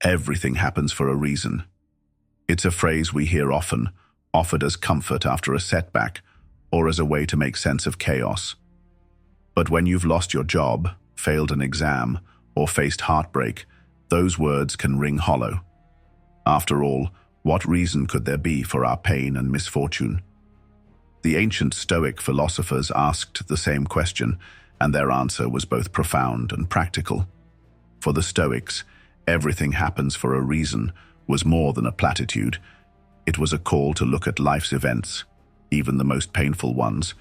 Everything happens for a reason. It's a phrase we hear often, offered as comfort after a setback or as a way to make sense of chaos. But when you've lost your job, failed an exam, or faced heartbreak, those words can ring hollow. After all, what reason could there be for our pain and misfortune? The ancient Stoic philosophers asked the same question, and their answer was both profound and practical. For the Stoics, everything happens for a reason was more than a platitude. It was a call to look at life's events, even the most painful ones,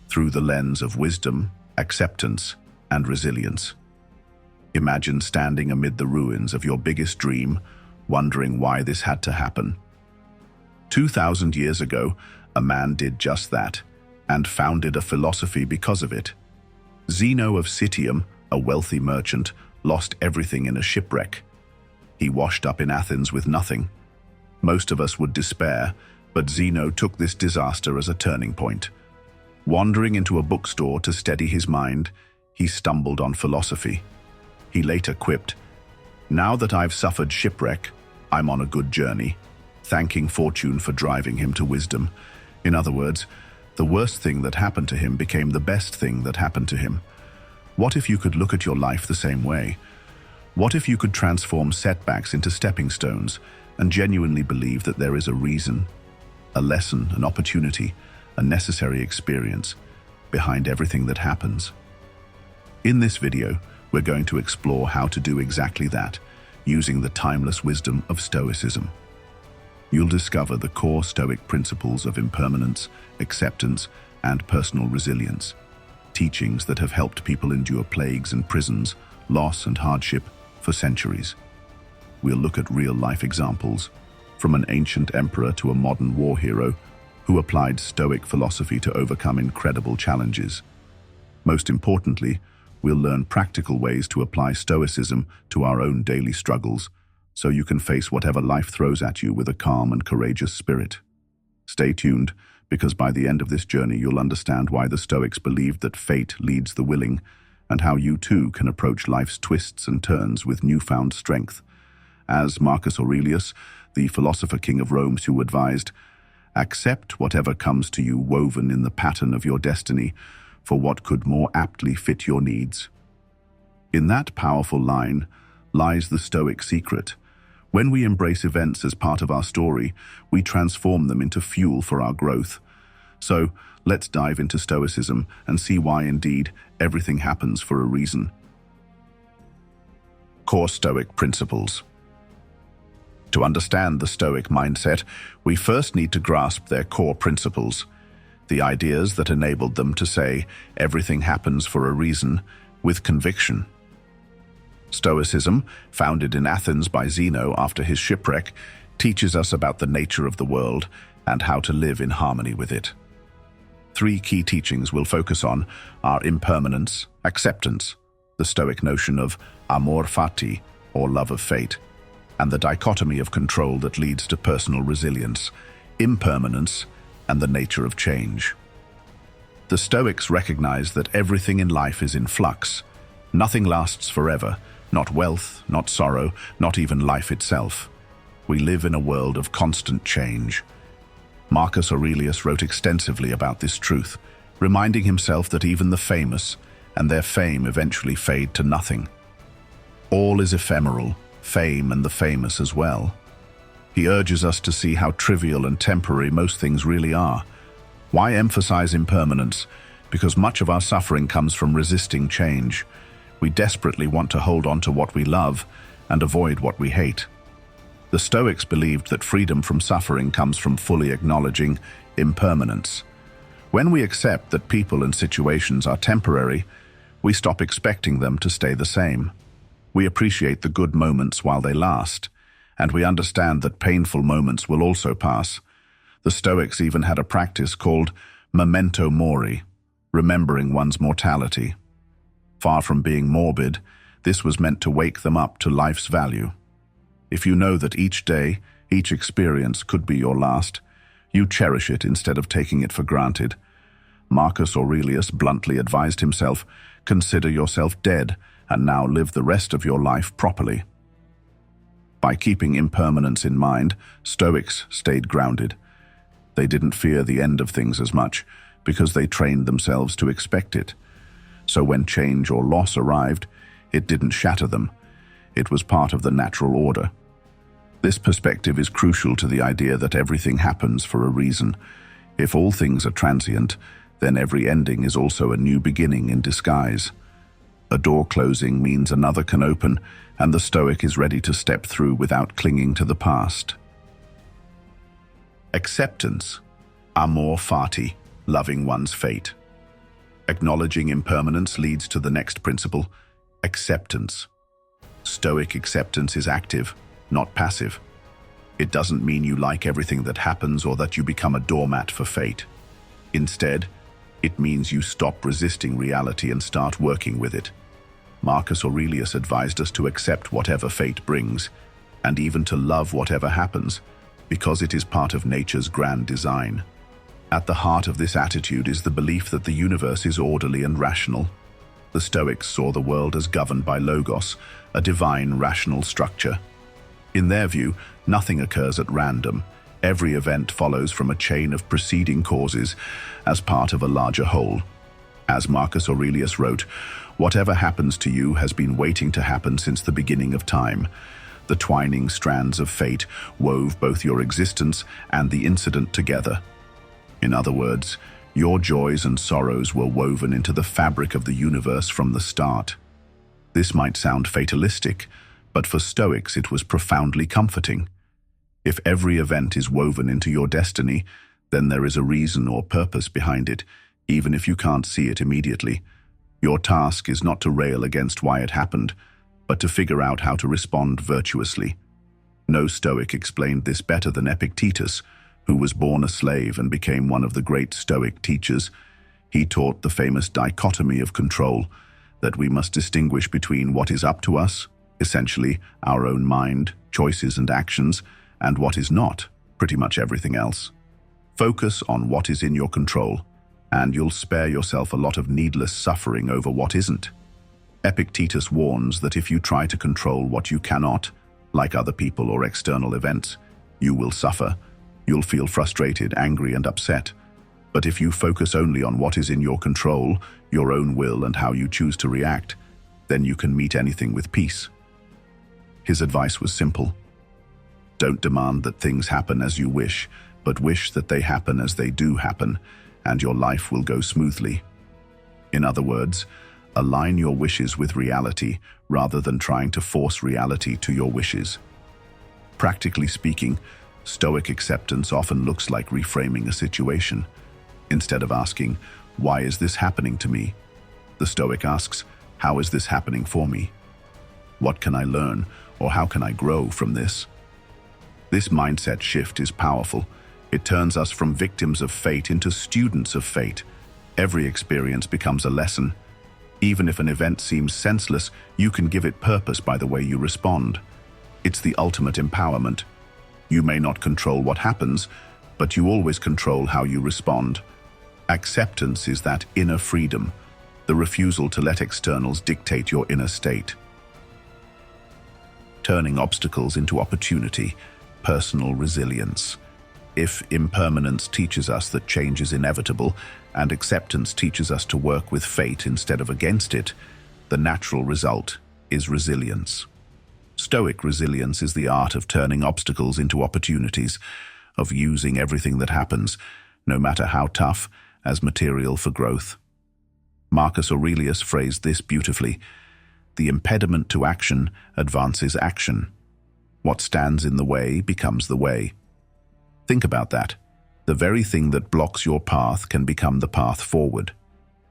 through the lens of wisdom, acceptance, and resilience. Imagine standing amid the ruins of your biggest dream, wondering why this had to happen. 2,000 years ago, a man did just that, and founded a philosophy because of it. Zeno of Citium, a wealthy merchant, lost everything in a shipwreck. He washed up in Athens with nothing. Most of us would despair, but Zeno took this disaster as a turning point. Wandering into a bookstore to steady his mind, he stumbled on philosophy. He later quipped, "Now that I've suffered shipwreck, I'm on a good journey," thanking fortune for driving him to wisdom. In other words, the worst thing that happened to him became the best thing that happened to him. What if you could look at your life the same way? What if you could transform setbacks into stepping stones and genuinely believe that there is a reason, a lesson, an opportunity, a necessary experience behind everything that happens? In this video, we're going to explore how to do exactly that, using the timeless wisdom of Stoicism. You'll discover the core Stoic principles of impermanence, acceptance, and personal resilience, teachings that have helped people endure plagues and prisons, loss and hardship for centuries. We'll look at real-life examples, from an ancient emperor to a modern war hero who applied Stoic philosophy to overcome incredible challenges. Most importantly, we'll learn practical ways to apply Stoicism to our own daily struggles, so you can face whatever life throws at you with a calm and courageous spirit. Stay tuned, because by the end of this journey you'll understand why the Stoics believed that fate leads the willing, and how you too can approach life's twists and turns with newfound strength. As Marcus Aurelius, the philosopher king of Rome, who advised, "Accept whatever comes to you woven in the pattern of your destiny, for what could more aptly fit your needs." In that powerful line lies the Stoic secret. When we embrace events as part of our story, we transform them into fuel for our growth. So, let's dive into Stoicism and see why indeed everything happens for a reason. Core Stoic principles. To understand the Stoic mindset, we first need to grasp their core principles, the ideas that enabled them to say everything happens for a reason with conviction. Stoicism, founded in Athens by Zeno after his shipwreck, teaches us about the nature of the world and how to live in harmony with it. 3 key teachings we'll focus on are impermanence, acceptance, the Stoic notion of amor fati, or love of fate, and the dichotomy of control that leads to personal resilience, impermanence, and the nature of change. The Stoics recognize that everything in life is in flux. Nothing lasts forever, not wealth, not sorrow, not even life itself. We live in a world of constant change. Marcus Aurelius wrote extensively about this truth, reminding himself that even the famous and their fame eventually fade to nothing. All is ephemeral, fame and the famous as well. He urges us to see how trivial and temporary most things really are. Why emphasize impermanence? Because much of our suffering comes from resisting change. We desperately want to hold on to what we love and avoid what we hate. The Stoics believed that freedom from suffering comes from fully acknowledging impermanence. When we accept that people and situations are temporary, we stop expecting them to stay the same. We appreciate the good moments while they last, and we understand that painful moments will also pass. The Stoics even had a practice called memento mori, remembering one's mortality. Far from being morbid, this was meant to wake them up to life's value. If you know that each day, each experience could be your last, you cherish it instead of taking it for granted. Marcus Aurelius bluntly advised himself, "Consider yourself dead and now live the rest of your life properly." By keeping impermanence in mind, Stoics stayed grounded. They didn't fear the end of things as much because they trained themselves to expect it. So when change or loss arrived, it didn't shatter them. It was part of the natural order. This perspective is crucial to the idea that everything happens for a reason. If all things are transient, then every ending is also a new beginning in disguise. A door closing means another can open, and the Stoic is ready to step through without clinging to the past. Acceptance. Amor fati, loving one's fate. Acknowledging impermanence leads to the next principle, acceptance. Stoic acceptance is active, not passive. It doesn't mean you like everything that happens or that you become a doormat for fate. Instead, it means you stop resisting reality and start working with it. Marcus Aurelius advised us to accept whatever fate brings, and even to love whatever happens, because it is part of nature's grand design. At the heart of this attitude is the belief that the universe is orderly and rational. The Stoics saw the world as governed by logos, a divine, rational structure. In their view, nothing occurs at random. Every event follows from a chain of preceding causes as part of a larger whole. As Marcus Aurelius wrote, "Whatever happens to you has been waiting to happen since the beginning of time." The twining strands of fate wove both your existence and the incident together. In other words, your joys and sorrows were woven into the fabric of the universe from the start. This might sound fatalistic, but for Stoics it was profoundly comforting. If every event is woven into your destiny, then there is a reason or purpose behind it, even if you can't see it immediately. Your task is not to rail against why it happened, but to figure out how to respond virtuously. No Stoic explained this better than Epictetus, who was born a slave and became one of the great Stoic teachers. He taught the famous dichotomy of control, that we must distinguish between what is up to us, essentially our own mind, choices and actions, and what is not, pretty much everything else. Focus on what is in your control, and you'll spare yourself a lot of needless suffering over what isn't. Epictetus warns that if you try to control what you cannot, like other people or external events, you will suffer. You'll feel frustrated, angry, and upset. But if you focus only on what is in your control, your own will and how you choose to react, then you can meet anything with peace. His advice was simple. Don't demand that things happen as you wish, but wish that they happen as they do happen, and your life will go smoothly. In other words, align your wishes with reality rather than trying to force reality to your wishes. Practically speaking, Stoic acceptance often looks like reframing a situation. Instead of asking, "Why is this happening to me?" the Stoic asks, "How is this happening for me? What can I learn, or how can I grow from this?" This mindset shift is powerful. It turns us from victims of fate into students of fate. Every experience becomes a lesson. Even if an event seems senseless, you can give it purpose by the way you respond. It's the ultimate empowerment. You may not control what happens, but you always control how you respond. Acceptance is that inner freedom, the refusal to let externals dictate your inner state. Turning obstacles into opportunity, personal resilience. If impermanence teaches us that change is inevitable, and acceptance teaches us to work with fate instead of against it, the natural result is resilience. Stoic resilience is the art of turning obstacles into opportunities, of using everything that happens, no matter how tough, as material for growth. Marcus Aurelius phrased this beautifully: "The impediment to action advances action. What stands in the way becomes the way." Think about that. The very thing that blocks your path can become the path forward.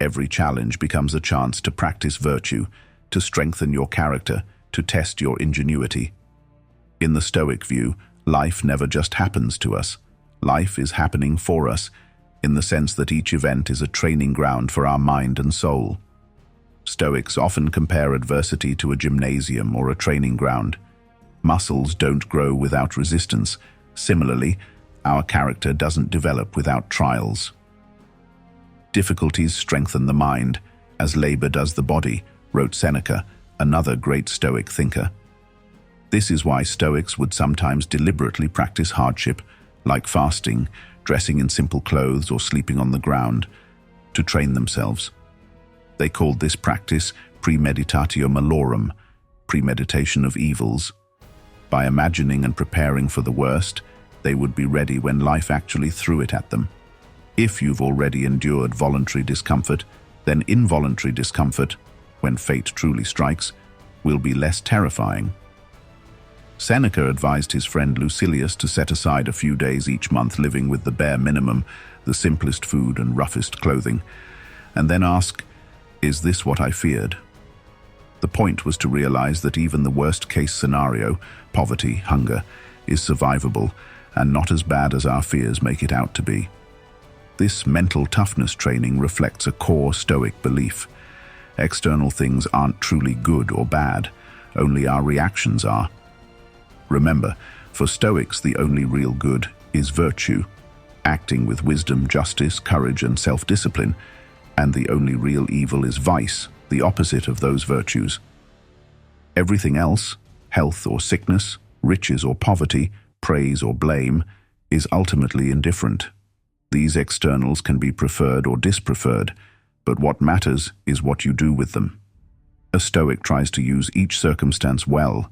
Every challenge becomes a chance to practice virtue, to strengthen your character, to test your ingenuity. In the Stoic view, life never just happens to us. Life is happening for us, in the sense that each event is a training ground for our mind and soul. Stoics often compare adversity to a gymnasium or a training ground. Muscles don't grow without resistance. Similarly, our character doesn't develop without trials. Difficulties strengthen the mind, as labor does the body, wrote Seneca, another great Stoic thinker. This is why Stoics would sometimes deliberately practice hardship, like fasting, dressing in simple clothes, or sleeping on the ground, to train themselves. They called this practice premeditatio malorum, premeditation of evils. By imagining and preparing for the worst, they would be ready when life actually threw it at them. If you've already endured voluntary discomfort, then involuntary discomfort, when fate truly strikes, will be less terrifying. Seneca advised his friend Lucilius to set aside a few days each month living with the bare minimum, the simplest food and roughest clothing, and then ask, "Is this what I feared?" The point was to realize that even the worst-case scenario, poverty, hunger, is survivable and not as bad as our fears make it out to be. This mental toughness training reflects a core Stoic belief. External things aren't truly good or bad, only our reactions are. Remember, for Stoics, the only real good is virtue, acting with wisdom, justice, courage, and self-discipline, and the only real evil is vice, the opposite of those virtues. Everything else, health or sickness, riches or poverty, praise or blame, is ultimately indifferent. These externals can be preferred or dispreferred, but what matters is what you do with them. A Stoic tries to use each circumstance well.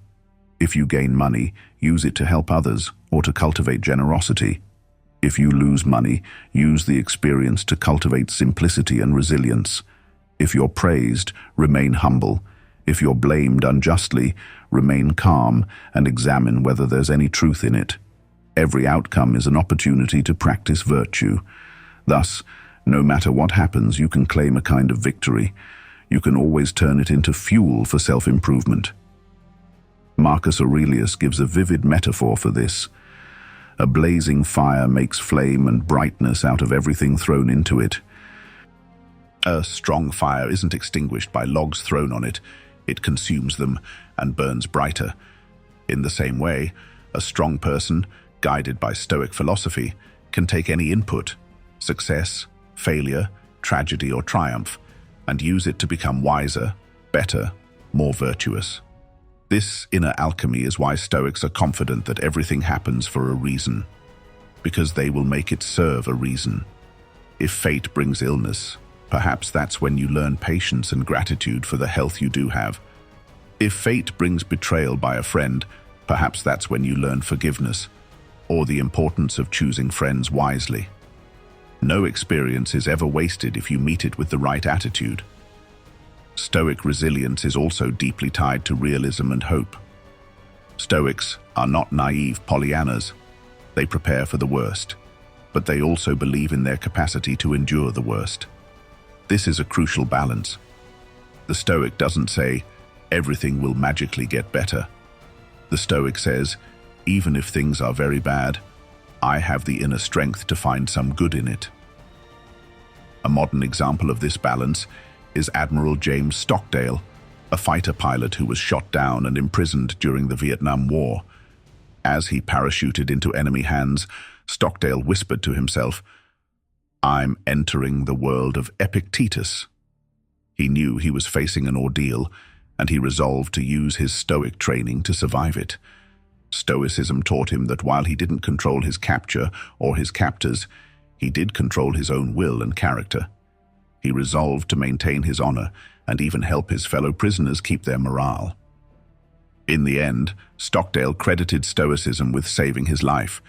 If you gain money, use it to help others or to cultivate generosity. If you lose money, use the experience to cultivate simplicity and resilience. If you're praised, remain humble. If you're blamed unjustly, remain calm and examine whether there's any truth in it. Every outcome is an opportunity to practice virtue. Thus, no matter what happens, you can claim a kind of victory. You can always turn it into fuel for self-improvement. Marcus Aurelius gives a vivid metaphor for this. A blazing fire makes flame and brightness out of everything thrown into it. A strong fire isn't extinguished by logs thrown on it. It consumes them and burns brighter. In the same way, a strong person, guided by Stoic philosophy, can take any input, success, failure, tragedy, or triumph, and use it to become wiser, better, more virtuous. This inner alchemy is why Stoics are confident that everything happens for a reason, because they will make it serve a reason. If fate brings illness, perhaps that's when you learn patience and gratitude for the health you do have. If fate brings betrayal by a friend, perhaps that's when you learn forgiveness, or the importance of choosing friends wisely. No experience is ever wasted if you meet it with the right attitude. Stoic resilience is also deeply tied to realism and hope. Stoics are not naive Pollyannas. They prepare for the worst, but they also believe in their capacity to endure the worst. This is a crucial balance. The Stoic doesn't say, "Everything will magically get better." The Stoic says, "Even if things are very bad, I have the inner strength to find some good in it." A modern example of this balance is Admiral James Stockdale, a fighter pilot who was shot down and imprisoned during the Vietnam War. As he parachuted into enemy hands, Stockdale whispered to himself, "I'm entering the world of Epictetus." He knew he was facing an ordeal, and he resolved to use his Stoic training to survive it. Stoicism taught him that while he didn't control his capture or his captors, he did control his own will and character. He resolved to maintain his honor and even help his fellow prisoners keep their morale. In the end, Stockdale credited Stoicism with saving his life.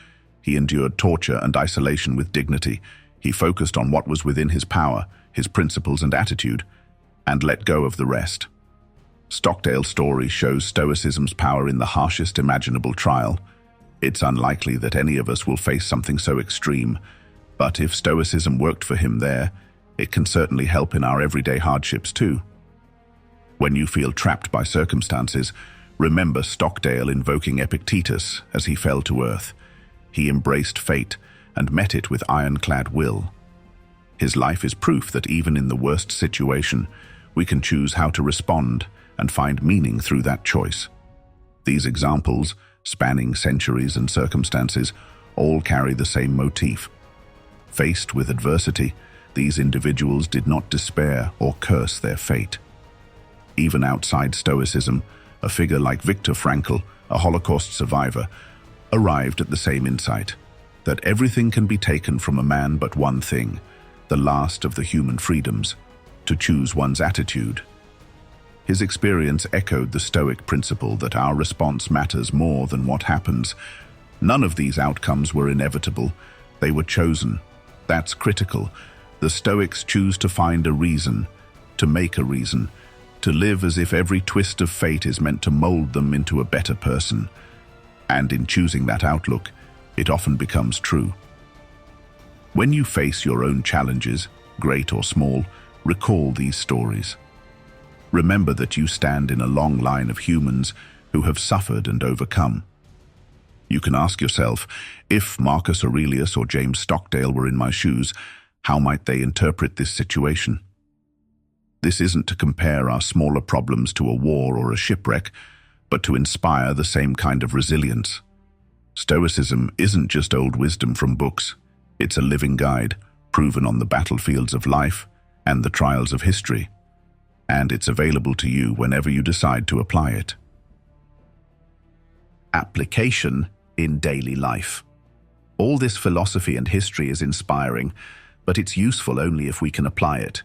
He endured torture and isolation with dignity. He focused on what was within his power, his principles and attitude, and let go of the rest. Stockdale's story shows Stoicism's power in the harshest imaginable trial. It's unlikely that any of us will face something so extreme, but if Stoicism worked for him there, it can certainly help in our everyday hardships too. When you feel trapped by circumstances, remember Stockdale invoking Epictetus as he fell to earth. He embraced fate and met it with ironclad will. His life is proof that even in the worst situation, we can choose how to respond and find meaning through that choice. These examples, spanning centuries and circumstances, all carry the same motif. Faced with adversity, these individuals did not despair or curse their fate. Even outside Stoicism, a figure like Viktor Frankl a Holocaust survivor, arrived at the same insight, that everything can be taken from a man but one thing, the last of the human freedoms, to choose one's attitude. His experience echoed the Stoic principle that our response matters more than what happens. None of these outcomes were inevitable, they were chosen. That's critical. The Stoics choose to find a reason, to make a reason, to live as if every twist of fate is meant to mold them into a better person. And in choosing that outlook, it often becomes true. When you face your own challenges, great or small, recall these stories. Remember that you stand in a long line of humans who have suffered and overcome. You can ask yourself, if Marcus Aurelius or James Stockdale were in my shoes, how might they interpret this situation? This isn't to compare our smaller problems to a war or a shipwreck, but to inspire the same kind of resilience. Stoicism isn't just old wisdom from books. It's a living guide, proven on the battlefields of life and the trials of history. And it's available to you whenever you decide to apply it. Application in daily life. All this philosophy and history is inspiring, but it's useful only if we can apply it.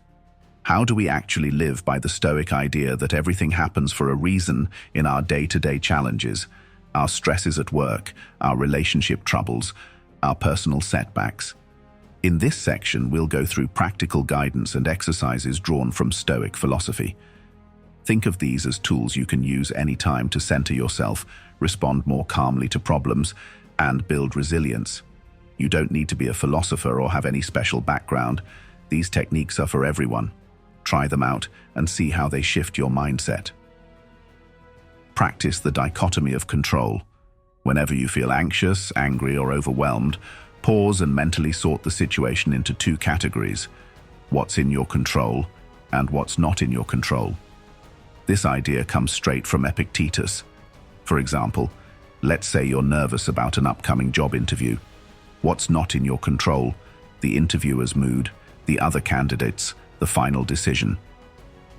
How do we actually live by the Stoic idea that everything happens for a reason in our day-to-day challenges, our stresses at work, our relationship troubles, our personal setbacks? In this section, we'll go through practical guidance and exercises drawn from Stoic philosophy. Think of these as tools you can use anytime to center yourself, respond more calmly to problems, and build resilience. You don't need to be a philosopher or have any special background. These techniques are for everyone. Try them out and see how they shift your mindset. Practice the dichotomy of control. Whenever you feel anxious, angry, or overwhelmed, pause and mentally sort the situation into two categories: what's in your control and what's not in your control. This idea comes straight from Epictetus. For example, let's say you're nervous about an upcoming job interview. What's not in your control? The interviewer's mood, the other candidates, the final decision.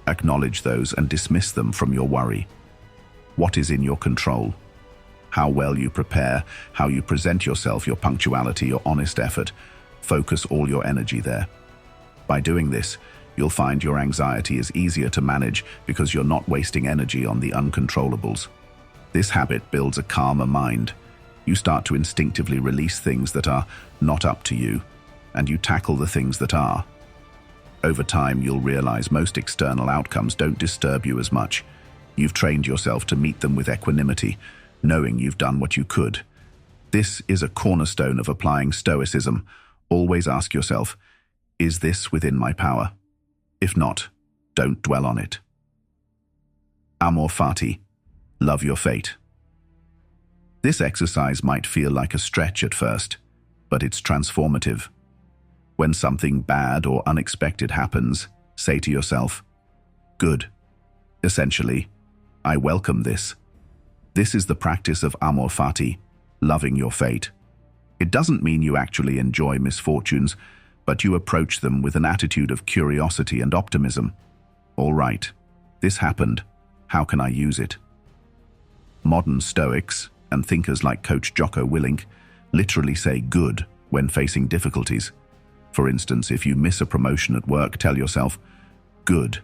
Acknowledge those and dismiss them from your worry. What is in your control? How well you prepare, how you present yourself, your punctuality, your honest effort. Focus all your energy there. By doing this, you'll find your anxiety is easier to manage because you're not wasting energy on the uncontrollables. This habit builds a calmer mind. You start to instinctively release things that are not up to you, and you tackle the things that are. Over time, you'll realize most external outcomes don't disturb you as much. You've trained yourself to meet them with equanimity, knowing you've done what you could. This is a cornerstone of applying Stoicism. Always ask yourself, is this within my power? If not, don't dwell on it. Amor fati, love your fate. This exercise might feel like a stretch at first, but it's transformative. When something bad or unexpected happens, say to yourself, good. Essentially, I welcome this. This is the practice of amor fati, loving your fate. It doesn't mean you actually enjoy misfortunes, but you approach them with an attitude of curiosity and optimism. All right, this happened. How can I use it? Modern Stoics, and thinkers like Coach Jocko Willink, literally say good when facing difficulties. For instance, if you miss a promotion at work, tell yourself, good.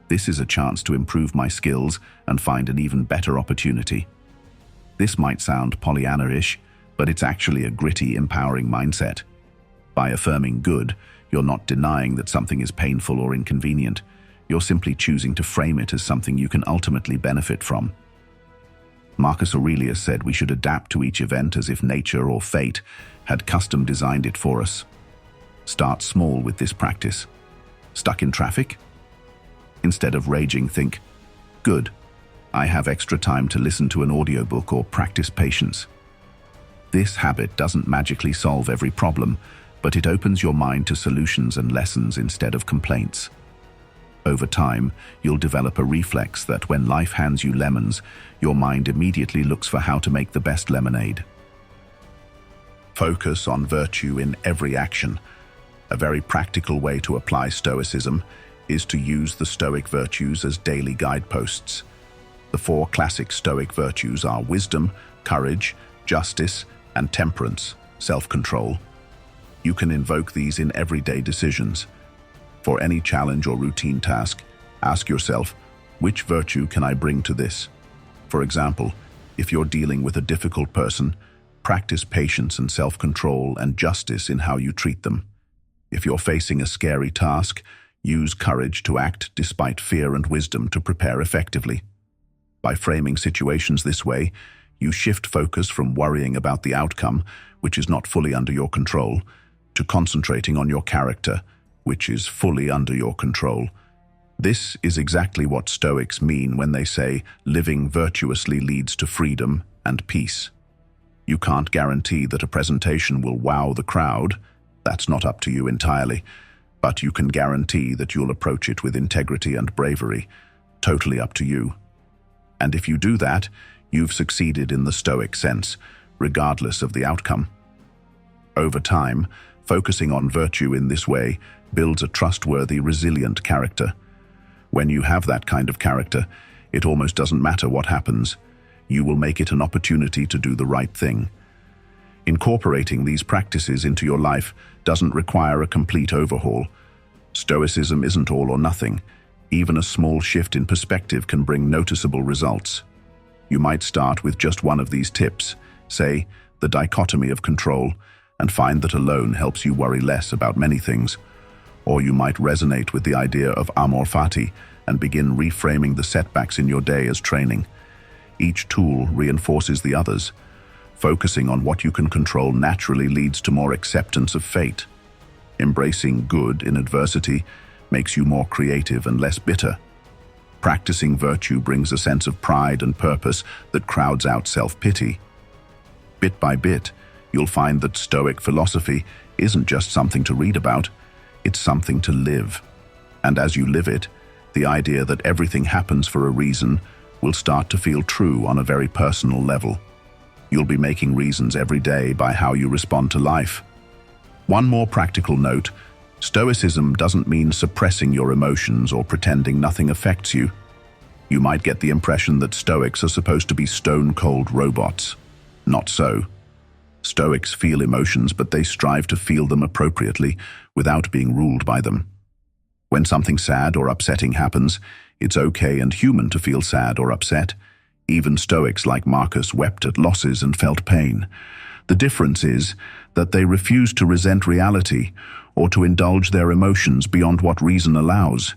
This is a chance to improve my skills and find an even better opportunity. This might sound Pollyanna-ish, but it's actually a gritty, empowering mindset. By affirming good, you're not denying that something is painful or inconvenient. You're simply choosing to frame it as something you can ultimately benefit from. Marcus Aurelius said we should adapt to each event as if nature or fate had custom designed it for us. Start small with this practice. Stuck in traffic? Instead of raging, think, good, I have extra time to listen to an audiobook or practice patience. This habit doesn't magically solve every problem, but it opens your mind to solutions and lessons instead of complaints. Over time, you'll develop a reflex that when life hands you lemons, your mind immediately looks for how to make the best lemonade. Focus on virtue in every action. A very practical way to apply Stoicism is to use the Stoic virtues as daily guideposts. The four classic Stoic virtues are wisdom, courage, justice, and temperance, self-control. You can invoke these in everyday decisions. For any challenge or routine task, ask yourself, which virtue can I bring to this? For example, if you're dealing with a difficult person, practice patience and self-control and justice in how you treat them. If you're facing a scary task, use courage to act despite fear and wisdom to prepare effectively. By framing situations this way, you shift focus from worrying about the outcome, which is not fully under your control, to concentrating on your character, which is fully under your control. This is exactly what Stoics mean when they say living virtuously leads to freedom and peace. You can't guarantee that a presentation will wow the crowd. That's not up to you entirely. But you can guarantee that you'll approach it with integrity and bravery. Totally up to you. And if you do that, you've succeeded in the Stoic sense, regardless of the outcome. Over time, focusing on virtue in this way builds a trustworthy, resilient character. When you have that kind of character, it almost doesn't matter what happens. You will make it an opportunity to do the right thing. Incorporating these practices into your life doesn't require a complete overhaul. Stoicism isn't all or nothing. Even a small shift in perspective can bring noticeable results. You might start with just one of these tips, say, the dichotomy of control, and find that alone helps you worry less about many things. Or you might resonate with the idea of amor fati and begin reframing the setbacks in your day as training. Each tool reinforces the others. Focusing on what you can control naturally leads to more acceptance of fate. Embracing good in adversity makes you more creative and less bitter. Practicing virtue brings a sense of pride and purpose that crowds out self-pity. Bit by bit, you'll find that Stoic philosophy isn't just something to read about, it's something to live. And as you live it, the idea that everything happens for a reason will start to feel true on a very personal level. You'll be making reasons every day by how you respond to life. One more practical note, Stoicism doesn't mean suppressing your emotions or pretending nothing affects you. You might get the impression that Stoics are supposed to be stone-cold robots. Not so. Stoics feel emotions, but they strive to feel them appropriately without being ruled by them. When something sad or upsetting happens, it's okay and human to feel sad or upset. Even Stoics like Marcus wept at losses and felt pain. The difference is that they refuse to resent reality or to indulge their emotions beyond what reason allows.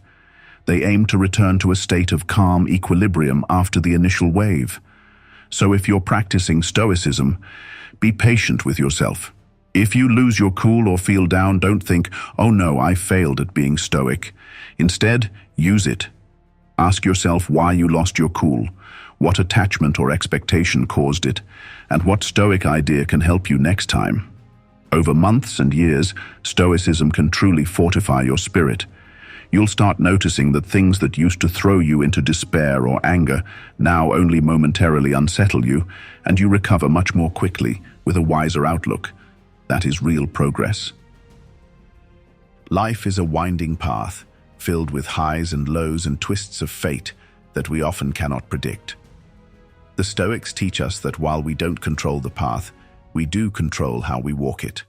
They aim to return to a state of calm equilibrium after the initial wave. So if you're practicing Stoicism, be patient with yourself. If you lose your cool or feel down, don't think, "Oh no, I failed at being Stoic." Instead, use it. Ask yourself why you lost your cool, what attachment or expectation caused it, and what Stoic idea can help you next time. Over months and years, Stoicism can truly fortify your spirit. You'll start noticing that things that used to throw you into despair or anger now only momentarily unsettle you, and you recover much more quickly with a wiser outlook. That is real progress. Life is a winding path, filled with highs and lows and twists of fate that we often cannot predict. The Stoics teach us that while we don't control the path, we do control how we walk it.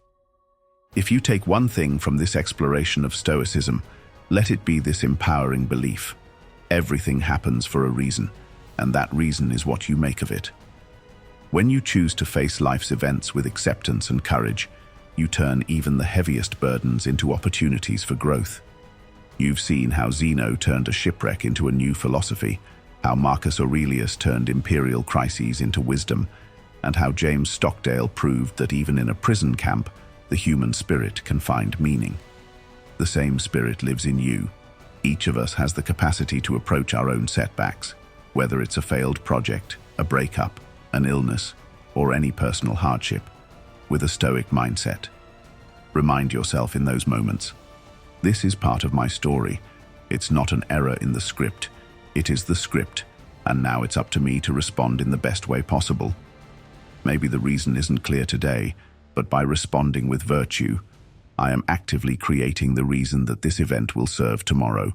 If you take one thing from this exploration of Stoicism, let it be this empowering belief. Everything happens for a reason, and that reason is what you make of it. When you choose to face life's events with acceptance and courage, you turn even the heaviest burdens into opportunities for growth. You've seen how Zeno turned a shipwreck into a new philosophy, how Marcus Aurelius turned imperial crises into wisdom, and how James Stockdale proved that even in a prison camp, the human spirit can find meaning. The same spirit lives in you. Each of us has the capacity to approach our own setbacks, whether it's a failed project, a breakup, an illness, or any personal hardship, with a Stoic mindset. Remind yourself in those moments, this is part of my story. It's not an error in the script. It is the script, and now it's up to me to respond in the best way possible. Maybe the reason isn't clear today, but by responding with virtue, I am actively creating the reason that this event will serve tomorrow.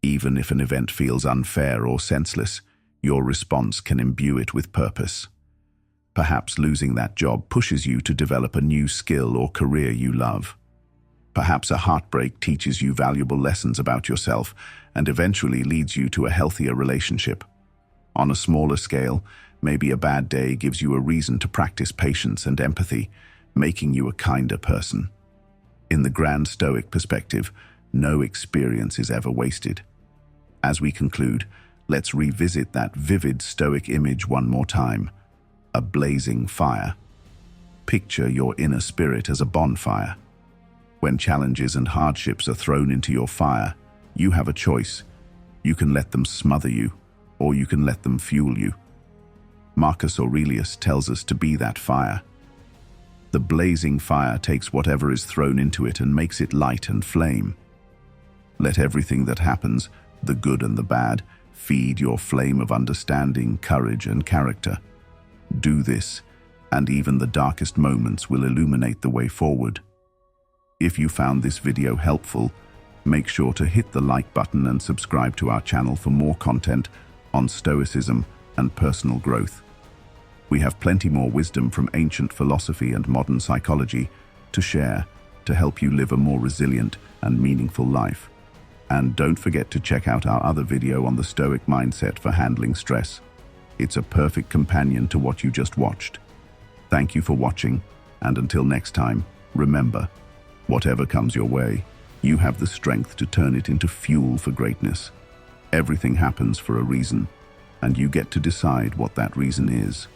Even if an event feels unfair or senseless, your response can imbue it with purpose. Perhaps losing that job pushes you to develop a new skill or career you love. Perhaps a heartbreak teaches you valuable lessons about yourself and eventually leads you to a healthier relationship. On a smaller scale, maybe a bad day gives you a reason to practice patience and empathy, making you a kinder person. In the grand Stoic perspective, no experience is ever wasted. As we conclude, let's revisit that vivid Stoic image one more time: a blazing fire. Picture your inner spirit as a bonfire. When challenges and hardships are thrown into your fire, you have a choice. You can let them smother you, or you can let them fuel you. Marcus Aurelius tells us to be that fire. The blazing fire takes whatever is thrown into it and makes it light and flame. Let everything that happens, the good and the bad, feed your flame of understanding, courage, and character. Do this, and even the darkest moments will illuminate the way forward. If you found this video helpful, make sure to hit the like button and subscribe to our channel for more content on Stoicism and personal growth. We have plenty more wisdom from ancient philosophy and modern psychology to share to help you live a more resilient and meaningful life. And don't forget to check out our other video on the Stoic mindset for handling stress. It's a perfect companion to what you just watched. Thank you for watching, and until next time, remember, whatever comes your way, you have the strength to turn it into fuel for greatness. Everything happens for a reason, and you get to decide what that reason is.